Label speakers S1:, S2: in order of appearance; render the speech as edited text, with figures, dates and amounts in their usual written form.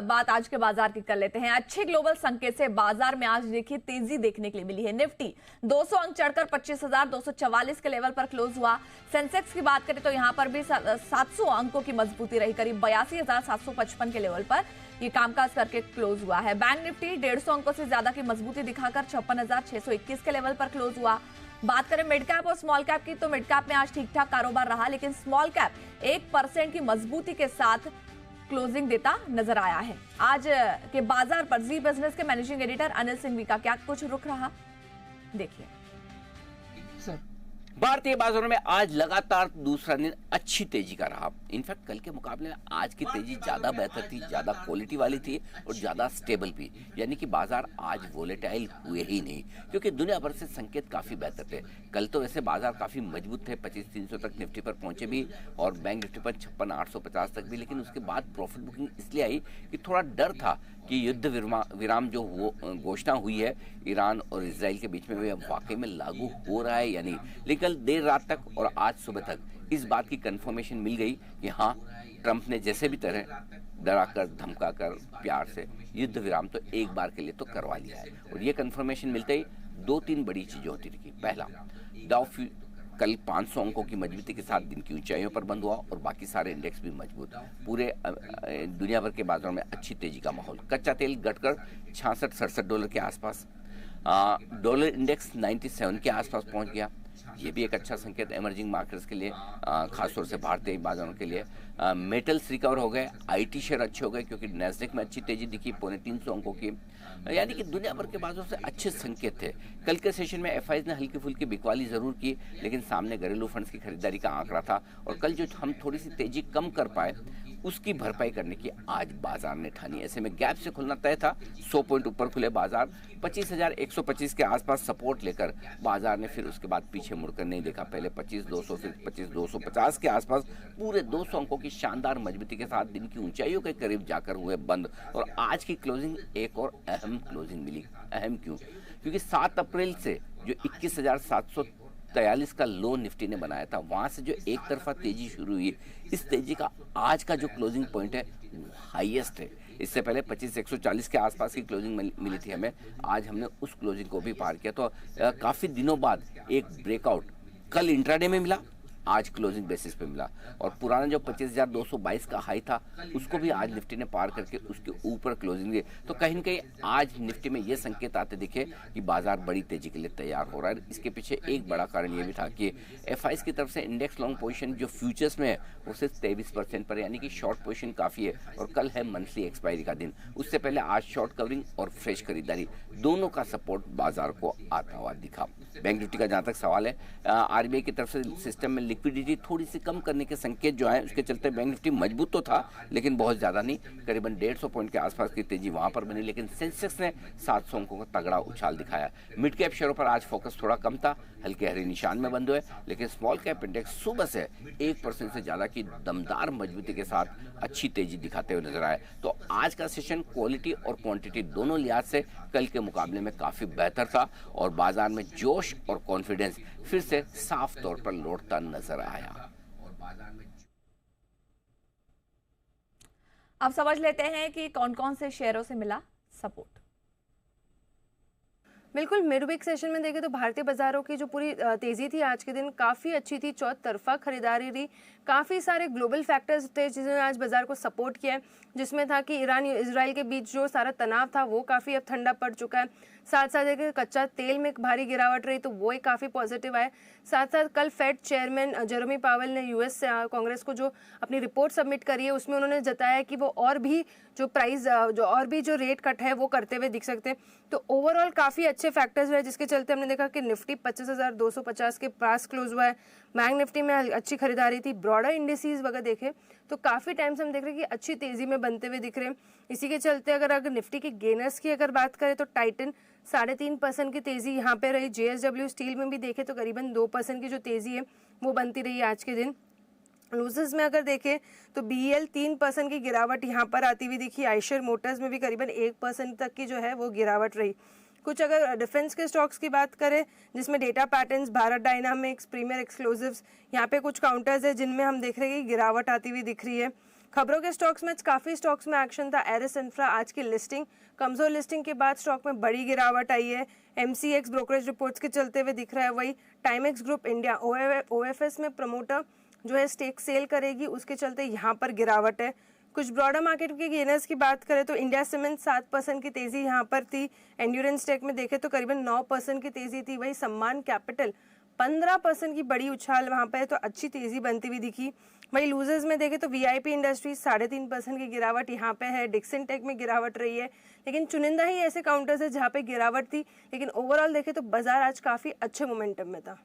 S1: बात आज के बाजार की कर लेते हैं। अच्छे ग्लोबल संकेत से बाजार में आज देखिए तेजी देखने के लिए मिली है। निफ्टी 200 अंक चढ़कर 25,244 के लेवल पर क्लोज हुआ। सेंसेक्स की बात करें तो यहां पर भी 700 अंकों की मजबूती रही, करीब 82,755 के लेवल पर ये कामकाज करके क्लोज हुआ है। बैंक निफ्टी 150 अंकों से ज्यादा की मजबूती दिखाकर 56,621 के लेवल पर क्लोज हुआ। बात करें मिड कैप और स्मॉल कैप की तो मिड कैप में आज ठीक ठाक कारोबार रहा, लेकिन स्मॉल कैप 1% की मजबूती के साथ क्लोजिंग देता नजर आया है। आज के बाजार पर जी बिजनेस के मैनेजिंग एडिटर अनिल सिंघवी का क्या कुछ रुख रहा, देखिए।
S2: भारतीय बाजारों में आज लगातार दूसरा दिन अच्छी तेजी का रहा। इनफैक्ट कल के मुकाबले में आज की तेजी ज्यादा बेहतर थी, ज्यादा क्वालिटी वाली थी और ज्यादा स्टेबल भी। यानी कि बाजार आज वोलेटाइल हुए ही नहीं, क्योंकि दुनिया भर से संकेत काफी बेहतर थे। कल तो वैसे बाजार काफी मजबूत थे, 25,300 तक निफ्टी पर पहुंचे भी और बैंक निफ्टी पर 56,850 तक भी। लेकिन उसके बाद प्रॉफिट बुकिंग इसलिए आई कि थोड़ा डर था कि युद्ध विराम जो घोषणा हुई है ईरान और इजराइल के बीच में, वो वाकई में लागू हो रहा है या नहीं। लेकिन कल देर रात तक और आज सुबह तक इस बात की कंफर्मेशन मिल गई कि हाँ, ट्रंप ने जैसे भी तरह डराकर धमकाकर प्यार से युद्ध विराम तो एक बार के लिए तो करवा लिया है। और ये कंफर्मेशन मिलते ही 2-3 बड़ी चीजें होती रही। पहला, डाउ कल 500 अंकों की मजबूती के साथ दिन की ऊंचाइयों पर बंद हुआ और बाकी सारे इंडेक्स भी मजबूत। पूरे दुनिया भर के बाजारों में अच्छी तेजी का माहौल। कच्चा तेल घटकर $66-67 के आसपास, डॉलर इंडेक्स 97 के आसपास पहुंच गया। ये भी एक अच्छा संकेत एमर्जिंग मार्केट्स के लिए, खासतौर से भारतीय बाजारों के लिए। मेटल्स रिकवर हो गए, आईटी शेयर अच्छे हो गए क्योंकि नैस्डैक में अच्छी तेजी दिखी 325 अंकों की। यानी कि दुनिया भर के बाजारों से अच्छे संकेत थे। कल के सेशन में एफआईज ने हल्की फुल्की बिकवाली जरूर की, लेकिन सामने घरेलू फंड्स की खरीदारी का आंकड़ा था और कल जो हम थोड़ी सी तेजी कम कर पाए उसकी भरपाई करने की आज बाजार ने ठानी। ऐसे में गैप से खुलना तय था। 100 पॉइंट ऊपर खुले बाजार, 25,125 के आसपास सपोर्ट लेकर बाजार ने फिर उसके बाद पीछे मुड़कर नहीं देखा। पहले 25,200 से 25,250 के आसपास पूरे 200 अंकों की शानदार मजबूती के साथ दिन की ऊंचाइयों के करीब जाकर हुए बंद। और आज की क्लोजिंग एक और अहम क्लोजिंग मिली। अहम क्यों? क्योंकि 7 अप्रैल से जो 21,743 का लो निफ्टी ने बनाया था, वहां से जो एक तरफा तेजी शुरू हुई, इस तेजी का आज का जो क्लोजिंग पॉइंट है वो हाईएस्ट है। इससे पहले 25,140 के आसपास की क्लोजिंग मिली थी हमें, आज हमने उस क्लोजिंग को भी पार किया। तो काफी दिनों बाद एक ब्रेकआउट कल इंट्राडे में मिला, आज क्लोजिंग बेसिस पे मिला। और पुराना जो 25,222 का हाई था उसको भी आज निफ्टी ने पार करके उसके ऊपर क्लोजिंग दी। तो कहीं न कहीं आज निफ्टी में ये संकेत आते दिखे कि बाजार बड़ी तेजी के लिए तैयार हो रहा है। इसके पीछे एक बड़ा कारण ये भी था कि एफआईज की तरफ से इंडेक्स लॉन्ग पोजीशन जो फ्यूचर्स में है वो सिर्फ 23% पर, यानी कि शॉर्ट पोजीशन काफी है। और कल है मंथली एक्सपायरी का दिन, उससे पहले आज शॉर्ट कवरिंग और फ्रेश खरीदारी दोनों का सपोर्ट बाजार को आता हुआ दिखा। बैंक निफ्टी का जहां तक सवाल है, आरबीआई की तरफ से सिस्टम में लिक्विडिटी थोड़ी सी कम करने के संकेत जो है, उसके चलते बैंक निफ्टी मजबूत तो था लेकिन बहुत ज्यादा नहीं। करीबन 150 पॉइंट के आसपास की तेजी वहां पर बनी, लेकिन सेंसेक्स ने 700 अंकों का तगड़ा उछाल दिखाया। मिड कैप शेयरों पर आज फोकस थोड़ा कम था, हल्के हरे निशान में बंद हुए, लेकिन स्मॉल कैप इंडेक्स सुबह से 1% से ज्यादा की दमदार मजबूती के साथ अच्छी तेजी दिखाते हुए नजर आए। तो आज का सेशन क्वालिटी और क्वांटिटी दोनों लिहाज से कल के मुकाबले में काफी बेहतर था और बाजार में जोश और कॉन्फिडेंस फिर से साफ तौर पर लौटता नजर आया।
S1: अब समझ लेते हैं कि कौन कौन से शेयरों से मिला सपोर्ट।
S3: बिल्कुल, मिड वीक सेशन में देखें तो भारतीय बाजारों की जो पूरी तेजी थी आज के दिन काफ़ी अच्छी थी। चौतरफा खरीदारी रही, काफ़ी सारे ग्लोबल फैक्टर्स थे जिन्होंने आज बाजार को सपोर्ट किया है, जिसमें था कि ईरान इजराइल के बीच जो सारा तनाव था वो काफ़ी अब ठंडा पड़ चुका है। साथ साथ देखें कच्चा तेल में एक भारी गिरावट रही तो वो एक काफ़ी पॉजिटिव आया। साथ साथ कल फेड चेयरमैन जेरोमी पावेल ने यूएस कांग्रेस को जो अपनी रिपोर्ट सबमिट करी है उसमें उन्होंने जताया कि वो और भी जो रेट कट है वो करते हुए दिख सकते हैं। तो ओवरऑल काफ़ी अच्छे फैक्टर्स रहे, जिसके चलते हमने देखा कि निफ्टी 25,250 के पास क्लोज हुआ है। बैंक निफ्टी में अच्छी खरीदारी थी। ब्रॉडर इंडिसेस वगैरह देखें तो काफ़ी टाइम से हम देख रहे हैं कि अच्छी तेज़ी में बनते हुए दिख रहे हैं। इसी के चलते अगर निफ्टी के गेनर्स की अगर बात करें तो टाइटन 3.5% की तेज़ी यहाँ पे रही। JSW स्टील में भी देखें तो करीबन 2% की जो तेज़ी है वो बनती रही आज के दिन। लूजर्स में अगर देखें तो BEL 3% की गिरावट यहाँ पर आती हुई दिखी। आइशर मोटर्स में भी करीबन 1% तक की जो है वो गिरावट रही। कुछ अगर डिफेंस के स्टॉक्स की बात करें जिसमें Data Patterns, Bharat Dynamics, Premier Exclusives, यहाँ पे कुछ काउंटर्स है जिनमें हम देख रहे हैं कि गिरावट आती हुई दिख रही है। खबरों के स्टॉक्स में काफी स्टॉक्स में एक्शन था। एरिस इंफ्रा आज की लिस्टिंग कमजोर लिस्टिंग के बाद स्टॉक में बड़ी गिरावट आई है। एमसीएक्स ब्रोकरेज रिपोर्ट्स के चलते हुए दिख रहा है। वही टाइमेक्स ग्रुप इंडिया ओएफएस में प्रमोटर जो है स्टेक सेल करेगी, उसके चलते यहाँ पर गिरावट है। कुछ ब्रॉडर मार्केट के गेनर्स की बात करें तो इंडिया सीमेंट 7% की तेजी यहाँ पर थी। एंड्योरेंस टेक में देखें तो करीबन 9% की तेजी थी। वही सम्मान कैपिटल 15% की बड़ी उछाल वहाँ पर है, तो अच्छी तेजी बनती हुई दिखी। वही लूजर्स में देखें तो वीआईपी इंडस्ट्रीज 3.5% की गिरावट यहाँ पे है। डिक्सन टेक में गिरावट रही है, लेकिन चुनिंदा ही ऐसे काउंटर्स है जहाँ पे गिरावट थी। लेकिन ओवरऑल देखें तो बाजार आज काफी अच्छे मोमेंटम में था।